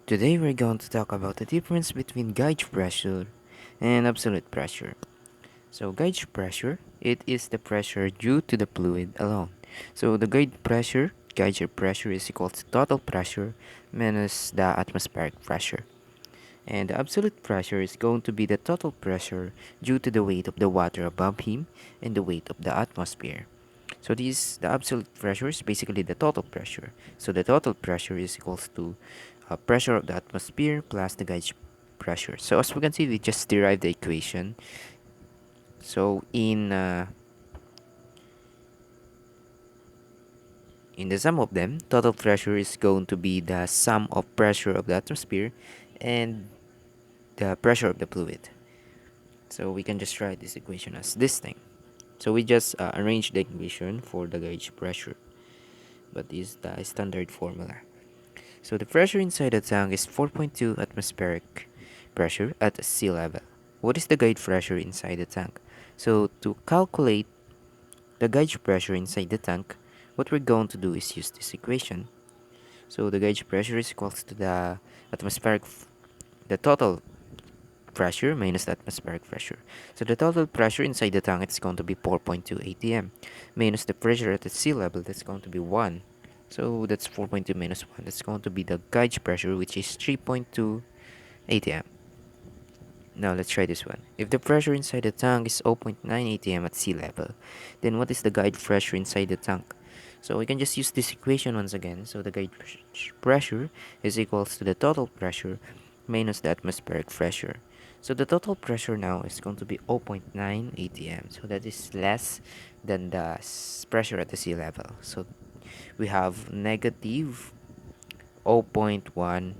Today we're going to talk about the difference between gauge pressure and absolute pressure. So gauge pressure, it is the pressure due to the fluid alone. So the gauge pressure is equal to total pressure minus the atmospheric pressure. And the absolute pressure is going to be the total pressure due to the weight of the water above him and the weight of the atmosphere. So the absolute pressure is basically the total pressure. So the total pressure is equals to pressure of the atmosphere plus the gauge pressure. So as we can see, we just derived the equation. So in the sum of them, total pressure is going to be the sum of pressure of the atmosphere and the pressure of the fluid. So we can just write this equation as this thing. So we just arrange the equation for the gauge pressure, but this is the standard formula. So the pressure inside the tank is 4.2 atmospheric pressure at sea level. What is the gauge pressure inside the tank? So to calculate the gauge pressure inside the tank, what we're going to do is use this equation. So the gauge pressure is equals to the total pressure minus the atmospheric pressure. So the total pressure inside the tank is going to be 4.2 atm minus the pressure at the sea level, that's going to be 1. So that's 4.2 minus 1. That's going to be the gauge pressure, which is 3.2 atm. Now let's try this one. If the pressure inside the tank is 0.9 atm at sea level, then what is the gauge pressure inside the tank? So we can just use this equation once again. So the gauge pressure is equals to the total pressure minus the atmospheric pressure. So the total pressure now is going to be 0.9 atm. So that is less than the pressure at the sea level. So we have negative 0.1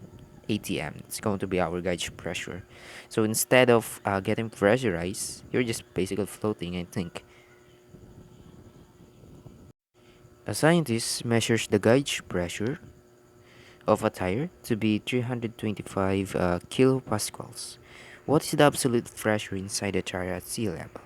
atm. It's going to be our gauge pressure. So instead of getting pressurized, you're just basically floating, I think. A scientist measures the gauge pressure of a tire to be 325 kilopascals. What is the absolute pressure inside the tire at sea level?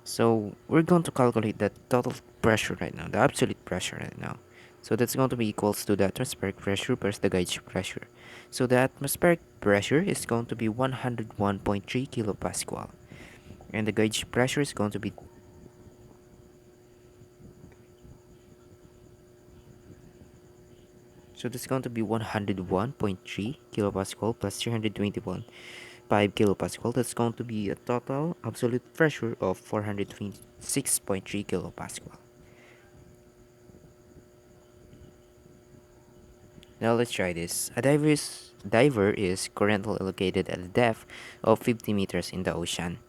So we're going to calculate the total pressure right now, the absolute pressure right now. So that's going to be equals to the atmospheric pressure plus the gauge pressure. So the atmospheric pressure is going to be 101.3 kilopascal, and the gauge pressure is going to be so that's going to be 101.3 kilopascal plus 321.5 kilopascal. That's going to be a total absolute pressure of 426.3 kilopascal. Now let's try this. Diver is currently located at a depth of 50 meters in the ocean.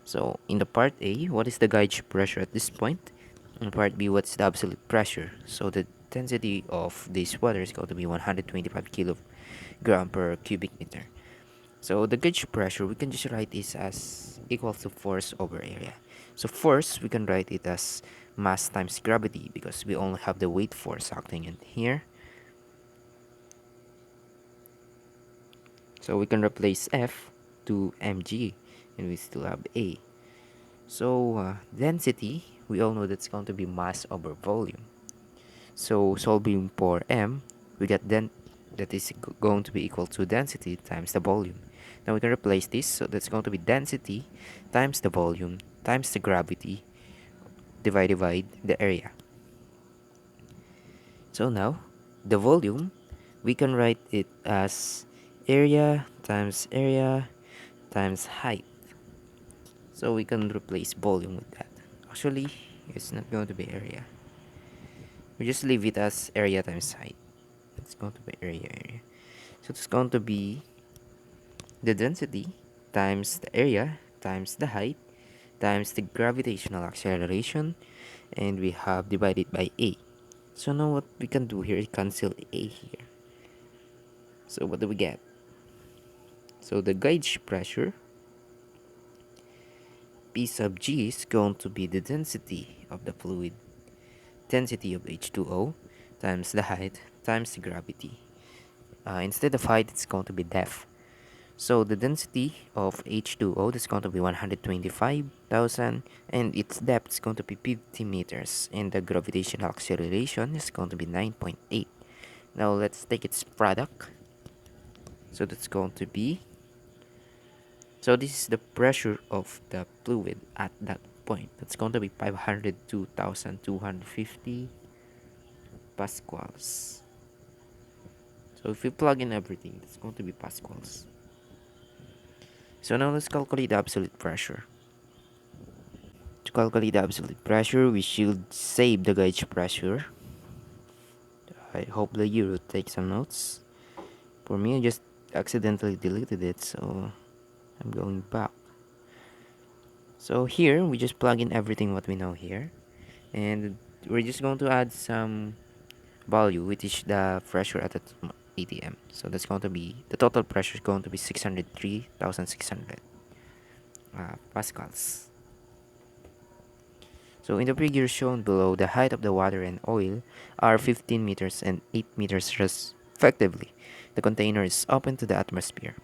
So in the part A, what is the gauge pressure at this point? In part B, what's the absolute pressure? So the density of this water is going to be 125 kilogram per cubic meter. So the gauge pressure, we can just write this as equal to force over area. So force, we can write it as mass times gravity because we only have the weight force acting in here. So we can replace F to mg, and we still have A. So density, we all know that's going to be mass over volume. So solving for m, we get then that is going to be equal to density times the volume. Now we can replace this, so that's going to be density times the volume times the gravity divided by the area. So now the volume, we can write it as area times height. So we can replace volume with that. Actually, it's not going to be area. We just leave it as area times height. It's going to be area. So it's going to be the density times the area times the height times the gravitational acceleration, and we have divided by A. So now what we can do here is cancel A here. So what do we get? So the gauge pressure P sub G is going to be the density of the fluid, density of H2O times the height times the gravity. Instead of height, it's going to be depth. So the density of H2O is going to be 125,000, and its depth is going to be 50 meters, and the gravitational acceleration is going to be 9.8. Now let's take its product. So that's going to be, so this is the pressure of the fluid at that point. That's going to be 502,250 pascals. So if we plug in everything, it's going to be pascals. So now let's calculate the absolute pressure. To calculate the absolute pressure, we should save the gauge pressure. I hope that you will take some notes. For me, I just accidentally deleted it, so I'm going back. So here, we just plug in everything what we know here. And we're just going to add some value, which is the pressure at the ATM. So that's going to be, the total pressure is going to be 603,600 pascals. So in the figure shown below, the height of the water and oil are 15 meters and 8 meters respectively. The container is open to the atmosphere.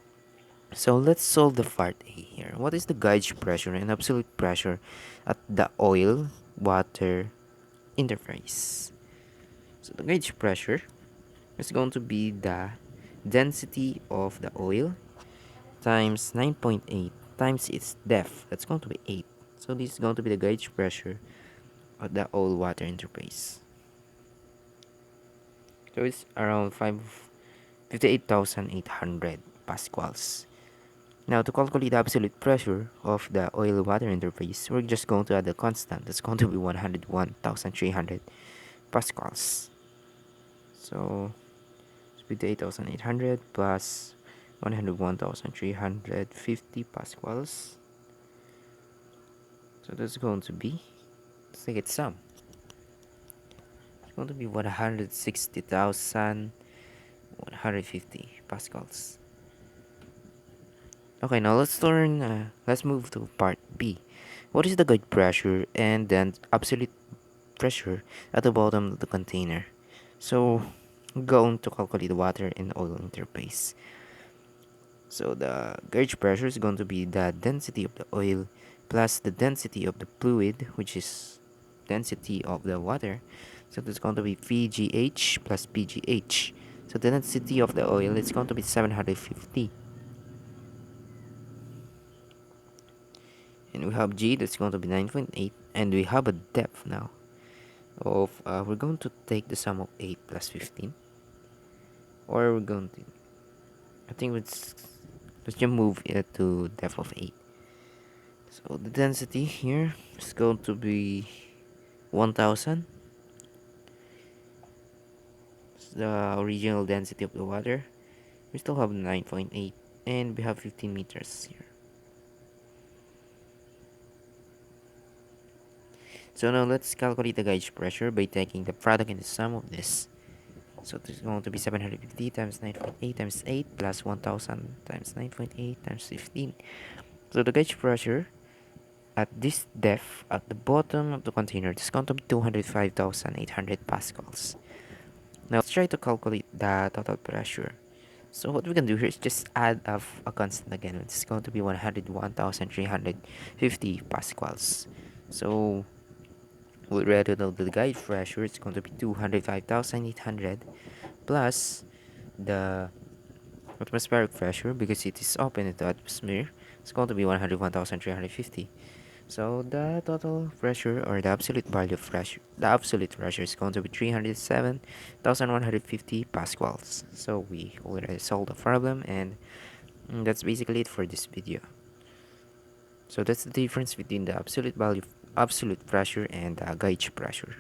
So let's solve the part A here. What is the gauge pressure and absolute pressure at the oil-water interface? So the gauge pressure is going to be the density of the oil times 9.8 times its depth. That's going to be 8. So this is going to be the gauge pressure of the oil-water interface. So it's around 58,800 pascals. Now to calculate the absolute pressure of the oil-water interface, we're just going to add a constant. That's going to be 101,300 pascals. So 58,800 plus 101,350 pascals. So that's going to be, let's take it sum. It's going to be 160,150 pascals. Okay, now let's move to part B. What is the gauge pressure and then absolute pressure at the bottom of the container? So, I'm going to calculate the water and oil interface. So the gauge pressure is going to be the density of the oil plus the density of the fluid, which is density of the water. So that's going to be VGH plus PGH. So the density of the oil is going to be 750. And we have G, that's going to be 9.8, and we have a depth now of we're going to take the sum of 8 plus 15, or we're going to, I think let's just move it to depth of 8. So the density here is going to be 1000. It's the original density of the water. We still have 9.8, and we have 15 meters here. So now let's calculate the gauge pressure by taking the product and the sum of this. So this is going to be 750 times 9.8 times 8 plus 1000 times 9.8 times 15. So the gauge pressure at this depth at the bottom of the container is going to be 205,800 pascals. Now let's try to calculate the total pressure. So what we can do here is just add up a constant again. It's going to be 101,350 pascals. So we already know the gauge pressure. It's going to be 205,800 plus the atmospheric pressure, because it is open in the atmosphere. It's going to be 101,350. So the total pressure, or the absolute value of pressure, the absolute pressure is going to be 307,150 pascals. So we already solved the problem, and that's basically it for this video. So that's the difference between the absolute value, absolute pressure, and the gauge pressure.